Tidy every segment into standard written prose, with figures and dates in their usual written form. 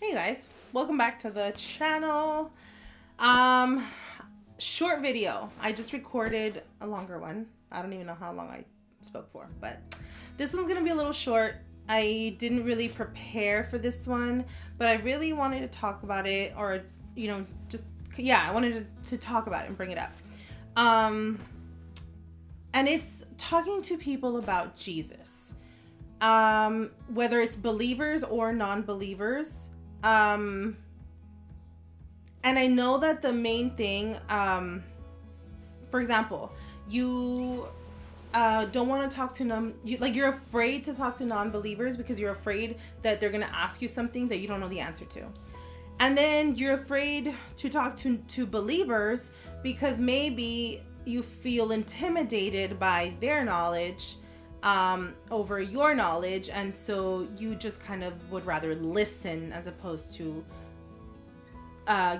Hey guys, welcome back to the channel. Um, Short video. I just recorded a longer one. I don't even know how long I spoke for, but this one's gonna be a little short. I didn't really prepare for this one, but I really wanted to talk about it, or I wanted to talk about it and bring it up. And it's talking to people about Jesus. Whether it's believers or non-believers. And I know that the main thing, for example, you don't want to talk to you're afraid to talk to non-believers because you're afraid that they're going to ask you something that you don't know the answer to. And then you're afraid to talk to believers because maybe you feel intimidated by their knowledge over your knowledge, and so you just kind of would rather listen as opposed to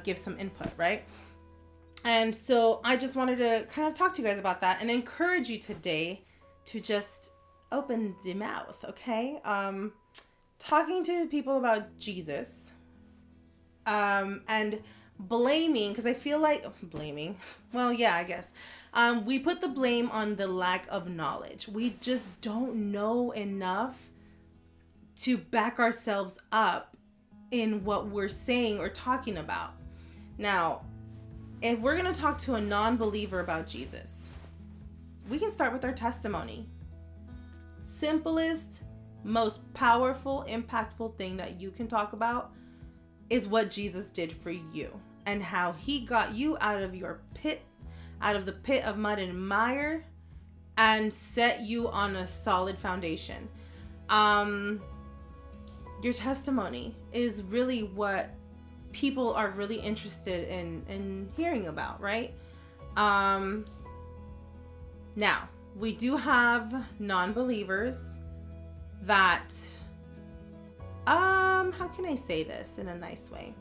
give some input, right? And so I just wanted to kind of talk to you guys about that and encourage you today to just open the mouth, okay? Talking to people about Jesus, and blaming, because I feel like blaming, well, yeah, I guess. We put the blame on the lack of knowledge. We just don't know enough to back ourselves up in what we're saying or talking about. Now, if we're going to talk to a non-believer about Jesus, we can start with our testimony. Simplest, most powerful, impactful thing that you can talk about is what Jesus did for you and how he got you out of your pit, out of the pit of mud and mire, and set you on a solid foundation. Your testimony is really what people are really interested in hearing about, right? Now, we do have non-believers that, how can I say this in a nice way?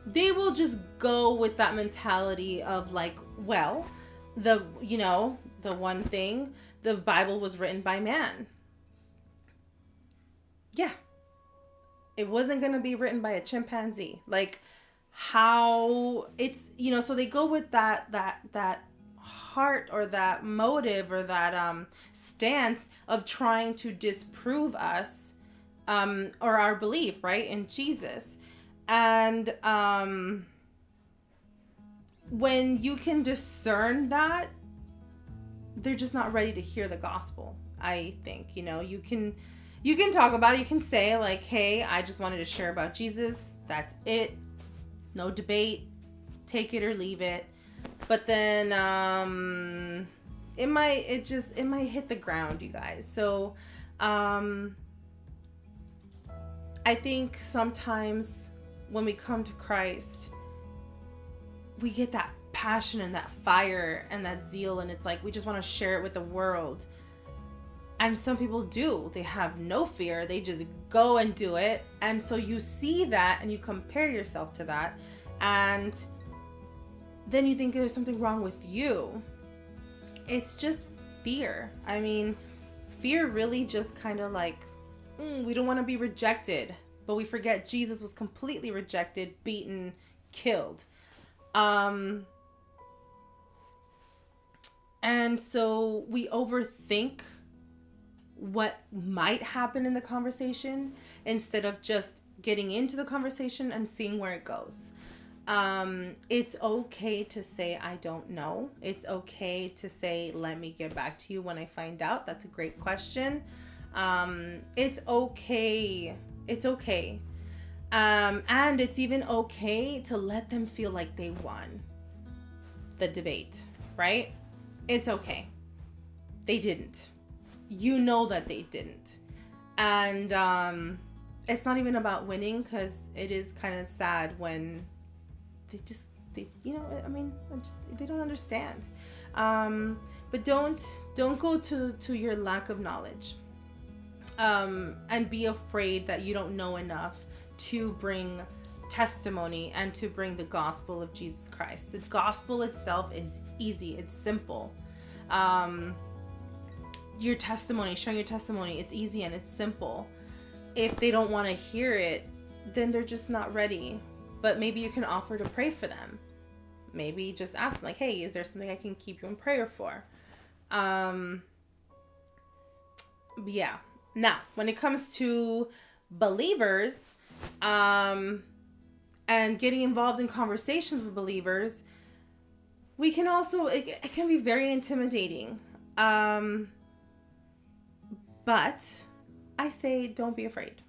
They will just go with that mentality of like, well, the one thing, the Bible was written by man. Yeah. It wasn't going to be written by a chimpanzee. Like how it's, so they go with that heart or that motive or that stance of trying to disprove us or our belief, right, in Jesus. And when you can discern that, they're just not ready to hear the gospel. I think, you can talk about it. You can say like, hey, I just wanted to share about Jesus. That's it. No debate. Take it or leave it. But then it might hit the ground, you guys. So I think sometimes when we come to Christ, we get that passion and that fire and that zeal, and it's like we just want to share it with the world. And some people do. They have no fear. They just go and do it. And so you see that and you compare yourself to that. And then you think there's something wrong with you. It's just fear. I mean, fear really just kind of like, we don't want to be rejected. But we forget Jesus was completely rejected, beaten, killed. And so we overthink what might happen in the conversation instead of just getting into the conversation and seeing where it goes. It's okay to say, I don't know. It's okay to say, let me get back to you when I find out. That's a great question. It's okay. It's okay. And it's even okay to let them feel like they won the debate, right? It's okay. They didn't. You know that they didn't. And it's not even about winning, because it is kind of sad when they don't understand. But don't go to your lack of knowledge and be afraid that you don't know enough to bring testimony and to bring the gospel of Jesus Christ. The gospel itself is easy. It's simple. Your testimony, sharing your testimony, it's easy and it's simple. if they don't want to hear it, then they're just not ready. But maybe you can offer to pray for them. Maybe just ask them, like, hey, is there something I can keep you in prayer for? Yeah. Now, when it comes to believers, and getting involved in conversations with believers, we can also, it can be very intimidating. But I say, don't be afraid.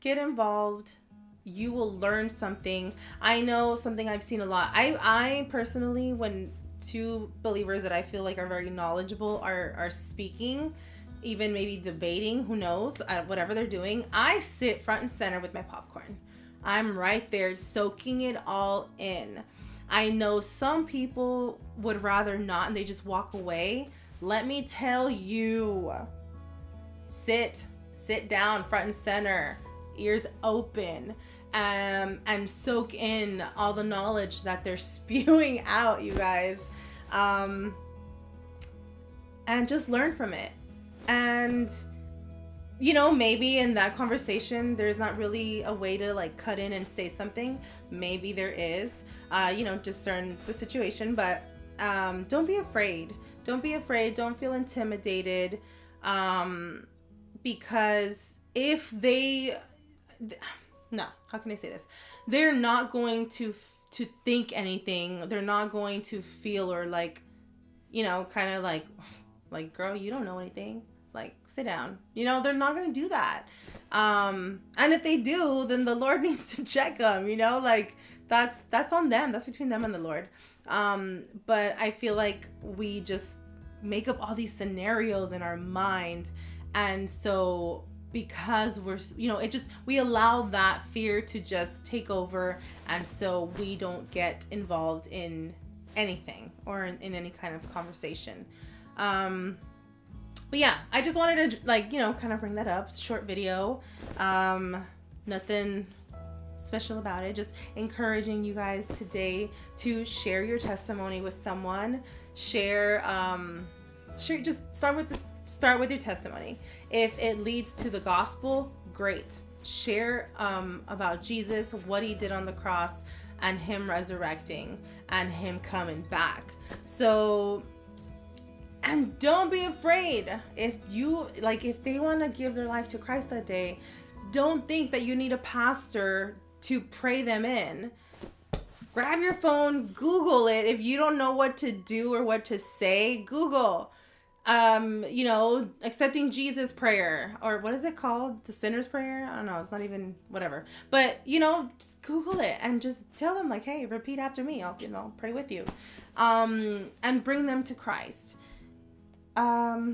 Get involved. You will learn something. I know something I've seen a lot. I personally, when two believers that I feel like are very knowledgeable are speaking, even maybe debating, who knows, whatever they're doing, I sit front and center with my popcorn. I'm right there soaking it all in. I know some people would rather not and they just walk away. Let me tell you, sit down front and center, ears open, and soak in all the knowledge that they're spewing out, you guys. And just learn from it. And maybe in that conversation there's not really a way to like cut in and say something. Maybe there is, discern the situation, but don't be afraid. Don't feel intimidated, because if they, no, how can I say this? They're not going to think anything. They're not going to feel or like, kind of like, girl, you don't know anything. Like, sit down. They're not going to do that. And if they do, then the Lord needs to check them, like that's on them. That's between them and the Lord. But I feel like we just make up all these scenarios in our mind. And so because we're, we allow that fear to just take over. And so we don't get involved in anything or in any kind of conversation. But yeah, I just wanted to kind of bring that up. Short video. Nothing special about it. Just encouraging you guys today to share your testimony with someone. Share, just start with your testimony. If it leads to the gospel, great. Share about Jesus, what he did on the cross, and him resurrecting and him coming back. So, and don't be afraid. If they want to give their life to Christ that day, don't think that you need a pastor to pray them in. Grab your phone, Google it. If you don't know what to do or what to say, Google, accepting Jesus prayer, or what is it called? The sinner's prayer? I don't know. It's not even whatever. But, just Google it and just tell them like, hey, repeat after me. I'll pray with you. And bring them to Christ. But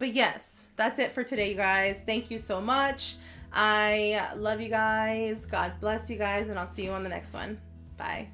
yes, that's it for today, you guys. Thank you so much. I love you guys. God bless you guys, and I'll see you on the next one. Bye.